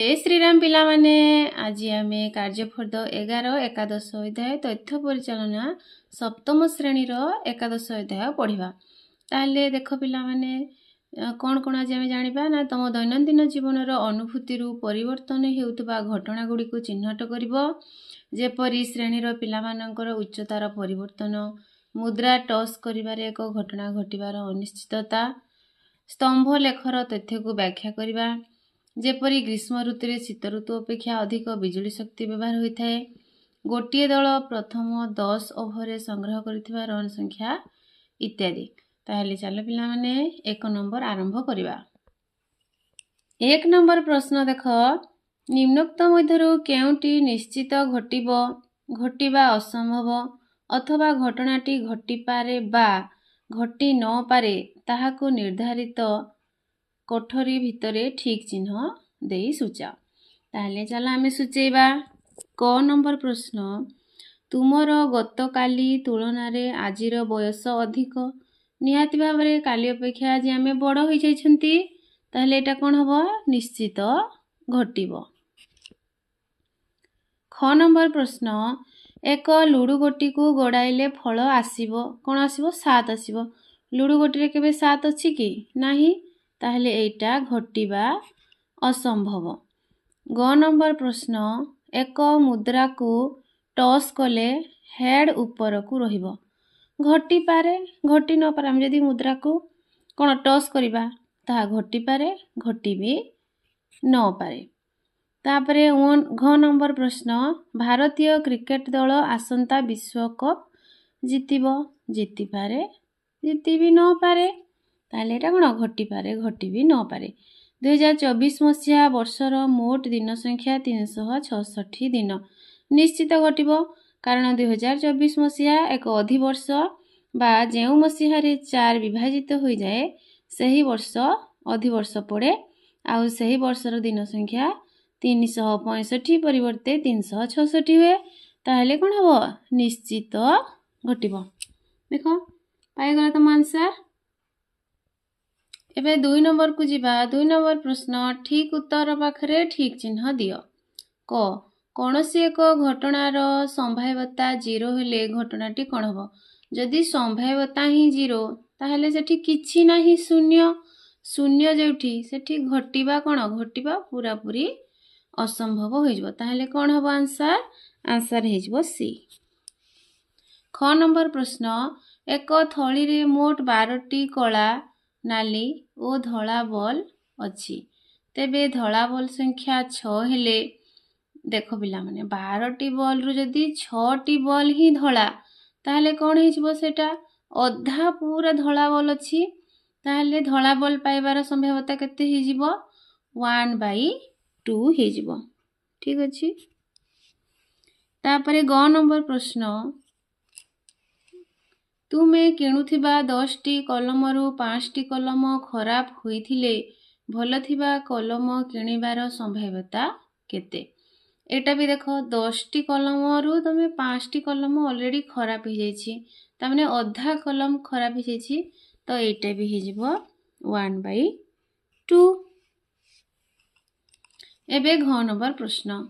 जय श्रीराम पिला माने आज आम कार्यफर्द 11 एकादश अध्याय तथ्य परिचालना सप्तम श्रेणी एकादश अध्याय पढ़ा। ताहले देख पिला माने कौन कौन आज आम जाना ना तुम दैनंदिन जीवन अनुभूति परिवर्तन होता घटना गुड़ी को चिन्हट कर जेपरी श्रेणीर पिलामानंकर उच्चतार परिवर्तन मुद्रा टस करिबारे एक घटना घटिबार अनिश्चितता स्तंभ लेखर तथ्य को व्याख्या करवा जेपरी ग्रीष्म ऋतु में शीत ऋतु अपेक्षा अधिक बिजुली शक्ति व्यवहार होता है। गोटे दल प्रथम 10 ओवर संग्रह कर रन संख्या इत्यादि। ताहले चलो पिला माने एक नंबर आरंभ करवा। एक नंबर प्रश्न देख निम्नोक्त मध्यरु केउटी निश्चित घटिबा असंभव अथवा घटनाटी घटिपारे बा घटी न पारे ताहाकु निर्धारित कोठरी भितरे ठीक चिन्ह दे सूचा। ताहले चलो आम सूचेबा। क नंबर प्रश्न तुमर गत काली तुलन आजिर बयस अधिक निहाती भाव में काली अपेक्षा आज आम बड़ हो जाइछंती। ताहले एटा कौन हबो निश्चित घटिबो। ख नंबर प्रश्न एक लुडु गोटी को गड़ाइले फल आसीबो कौन आसीबो 7 आसीबो। लुडु गोटी रे केबे 7 अछि कि नाही ताहले एटा घटिबा असंभव। ग नंबर प्रश्न एक मुद्रा को टस कले हेड ऊपर को रहिबो घटी पारे घटी न पारे। हम जदी मुद्रा को कोन टस करिबा ता घटी पारे घटी भी न पारे। तापरे घ नंबर प्रश्न भारतीय क्रिकेट दल आसंता विश्व कप जीतिबो जीति पारे जीति भी न पारे। ताहले एटा कोन घटी पारे घटी भी न पारे। 2024 मसीहा वर्षर मोट दिन संख्या 366 दिन निश्चित घटिबो कारण 2024 मसीहा एक अधिवर्ष बा जेउ मसीहा 4 विभाजित हो जाए सही वर्ष अधिवर्ष पड़े आउ सही वर्षर दिन संख्या 365 परिवर्ते 366 हुए। ताहले कोन हबो निश्चित घटिबो। देखो पाइगला तुम आंसर। एबे 2 नंबर को जीवा। 2 नंबर प्रश्न ठीक उत्तर पाखरे ठीक चिन्ह दियो। क कौनसी एक घटनार संभाव्यता 0 हेले घटनाटी कौन हबो। जदि संभाव्यता ही 0 ताहले सेठी किछि नाही शून्य शून्य जेउठी सेठी घटिबा कौन घटिबा पूरा पूरी असंभव हो जबो। ताहले कौन हबो आंसर आंसर हे जबो सी। ख नंबर प्रश्न एक थली रे मोट 12टी कला नाली ओ धला बॉल अच्छी तेबे धला बॉल संख्या 6 हेले देख पिला माने 12टी बॉल रु जदी 6टी बॉल ही धला ताहले कौन हे जबो सेटा अधा पूरा धला बॉल अच्छी ताहले धला बॉल पाइबार संभाव्यता केते हे जबो 1/2 हे जबो। ठीक अछि। तापरे ग नंबर प्रश्न तुमे किणुथिबा 10टी कलमरु 5टी कलम खराब होइथिले भल थिबा कलम किणिबार संभाव्यता केते। एटा भी देखो 10टी कलमरु तमे 5टी कलम ऑलरेडी खराब हो जाइछि तामाने अधा कलम खराब हो जाइछि तो एटा भी हे जिवो 1/2। एबे घ नंबर प्रश्न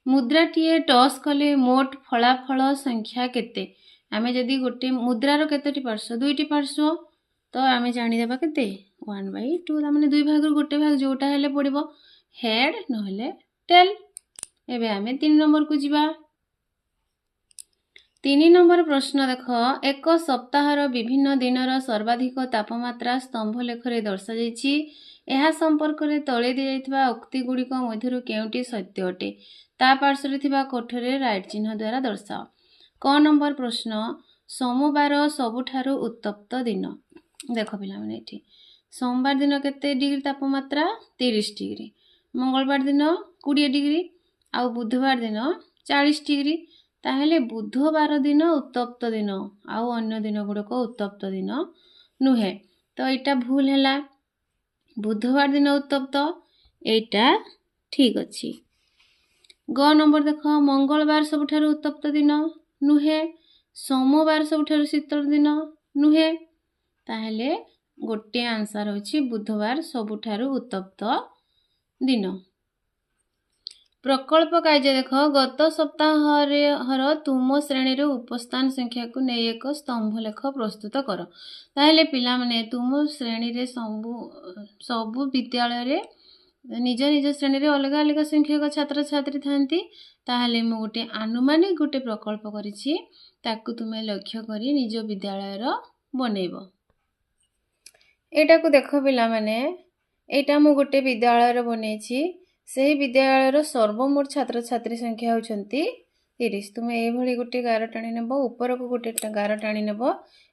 मुद्राटीए टस कले मोट फलाफल संख्या केते। आमे जदि गोटे मुद्रार केतोटी पार्श्व 2टी पार्श्व तो आमे जानि देबा केते 1/2 तामाने 2 भाग गोटे भाग जोटा हेले पड़िबो हेड न हेले टेल। एबे आमे 3 नंबर को जीवा। 3 नंबर प्रश्न देख एक सप्ताहर विभिन्न दिनर सर्वाधिक तापमात्रा स्तंभ लेखरे दर्शा जाइछि एहा संपर्क रे तळे दि जाइतबा उक्ति गुडी को मध्यरु केउटी सत्य अटे ता पार्श्व रे थिबा कोठरे राइट चिन्ह द्वारा दर्शाओ। क नंबर प्रश्न सोमवार सबुठारु उत्तप्त दिन देख पिला माने एठी सोमवार दिन केते डिग्री तापमात्रा 30 डिग्री मंगलवार दिन 20 डिग्री आउ बुधवार दिन 40 डिग्री। ताहेले बुधवार दिन उत्तप्त दिन आउ अन्य दिन गुडको उत्तप्त दिन नुहे तो एटा भूल हैला बुधवार दिन उत्तप्त एटा ठीक अछि। ग नंबर देख मंगलवार सबुठारु उत्तप्त दिन नुहे सोमवार सबुठारु शीतल दिन नुहे ताहेले गोटे आंसर होछि बुधवार सबुठारु उत्तप्त दिन। प्रकल्प कार्य देख गत सप्ताहर तुम श्रेणी उपस्थान संख्या को नहीं एक स्तंभ लेख प्रस्तुत कर ताहले पिला माने तुम श्रेणी रे सबु विद्यालय रे निज निज श्रेणी रे अलग अलग संख्यक छात्र छात्री थांती ताहले मु गोटे आनुमानिक गोटे प्रकल्प करिछि ताकू तुमे लक्ष्य करी निज विद्यालय रो बनेइबो। एटा को देखो पिला माने एटा मु गोटे विद्यालय रो बनेछि से विद्यालय सर्वमोट छात्र छात्री संख्या होती 30 तुम्हें ये गोटे गार टाणी नेब ऊपर को गोटे गार टाणी नेब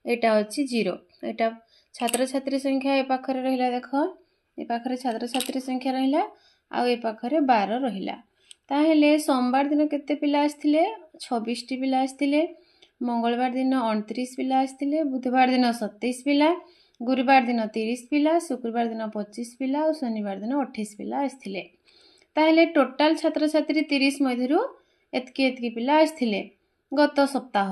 यहाँ हूँ 0 यहाँ छात्र छात्री संख्या ए पाखे रहा देख ए पाखे छात्र छात्री संख्या रहा आउ ए पाखे 12 रहा ताहेले सोमवार दिन केते पिला आसथिले 26 टी पिला आसथिले मंगलवार दिन 29 पिला आसथिले बुधवार दिन 27 पिला गुरुवार दिन 30 पिला शुक्रवार दिन 25 पिला और शनिवार दिन 28 पिला आसथिले ताहेले टोटाल छात्र छात्री 30 मध्यरु एतकी पिला आसथिले गत सप्ताह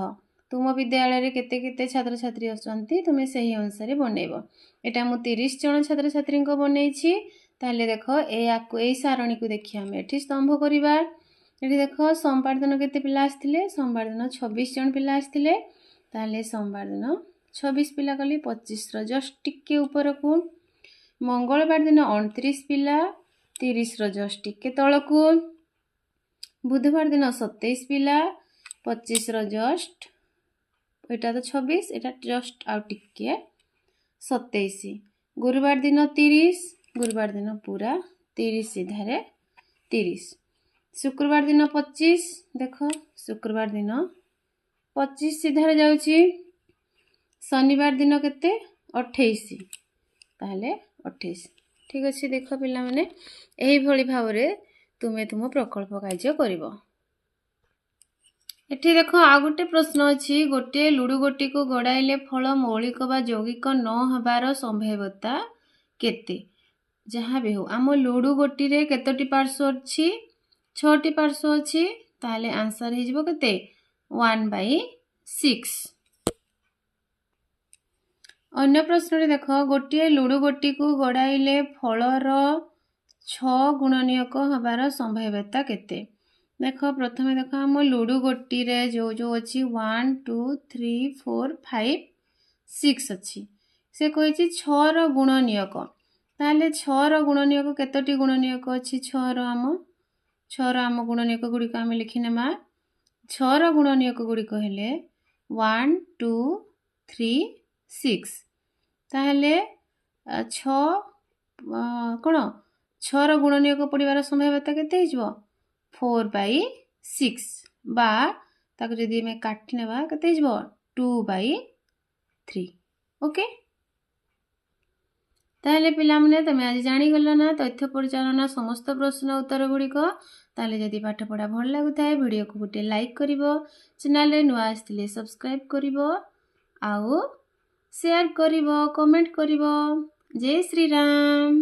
तुम विद्यालय रे केते केते छात्र छात्री असंती तुमे सही अनुसार बनेइबो। एटा मु 30 जन छात्र छात्री को बनेइछि ताहेले देखो ए सारणी को देखि हम एठी स्तंभ करिबा। एठी देखो सोमवार दिन केते पिला आसथिले सोमवार दिन 26 जन पिला आसथिले ताहेले सोमवार दिन 26 पिला कली 25 रो जस्ट टिके ऊपर को मंगलवार दिन 29 पिला 30 रो जस्ट टिके तळकू बुधवार दिन 27 पिला 25 रो जस्ट एटा तो 26 एटा जस्ट आउ टिके 27 गुरुवार दिन 30 गुरुवार दिन पूरा 30 सीधारे 30 शुक्रवार दिन 25 देखो शुक्रवार दिन 25 सीधारे जाउची शनिवार दिन केते 28 ताहले 28 ठीक अच्छे देख पिला माने एही भली भावरे तुमे तुम प्रकल्प कार्य करिवो। एठी देखो आ गोटे प्रश्न अछि गोटे लुडु गोटी को गड़ाइले फल मौलिक बा यौगिक न हबार संभाव्यता केते जहाँ भी हो आम लुडु गोटी रे केतोटी पार्श्व अछि 6टी पार्श्व अछि ताहले आंसर हे जिवो केते 1/6। अन्य प्रश्न देख गोटे लुडु गोटी को गड़ाइले फलर 6 गुणनीयक हबार संभाव्यता केते देख प्रथमे देख आम लुडु गोटी रे जो जो अच्छी 1 2 3 4 5 6 अच्छी से कही 6 रो गुणनीयक ताहले 6 रो गुणनीयक केतोटी गुणनीयक अच्छी 6 रो आम गुणनीयक गुड़िक आम लिखिनेमा 6 रो गुणनीयक गुड़िक हेले 1 2 3 6 ताहले 6 कौन 6 रो गुणनीयक पड़िबार संभाव्यता केते हिजबो 4/6 बा ताको जदि में काटी नेबा केते हिजबो 2/3 ओके। ताहले पिला माने तमे आज जानि गलो ना तथ्य परिचालना समस्त प्रश्न उत्तर गुड़िक ताहले जदि पाठ पढ़ा भल लागुथाय वीडियो को गोटे लाइक करिवो चैनल रे नुआ आस्थिले सब्सक्राइब करिवो आउ शेयर करिवो कमेंट करिवो। जय श्री राम।